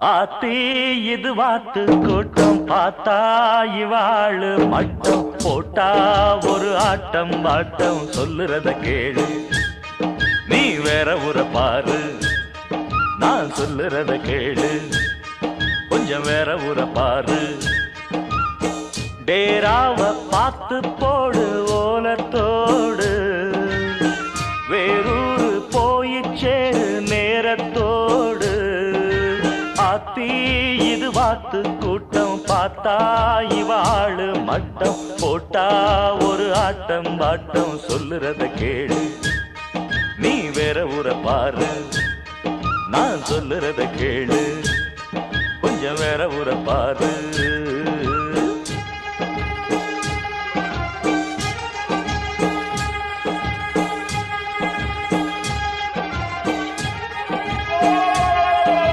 ஆத்தி இது வாத்து கூட்டம் பார்த்தா இவாளு மட்டம் போட்டா ஒரு ஆட்டம் பாட்டம் சொல்லுறத கேளு நீ வேற ஊர பாரு நான் சொல்லுறத கேளு கொஞ்சம் வேற ஊர பாரு டேராவ பார்த்து போடு ஓலத்தோடு வேறூரு போய் சேரு நேரத்தோடு ஆத்தி இது வாத்து கூட்டம் பார்த்தா இவாளு மட்டம் போட்டா ஒரு ஆட்டம் பாட்டம் சொல்லுறத கேளு நீ வேற ஊர பாரு நான் சொல்லுறத கேளு கொஞ்சம் வேற ஊர பாரு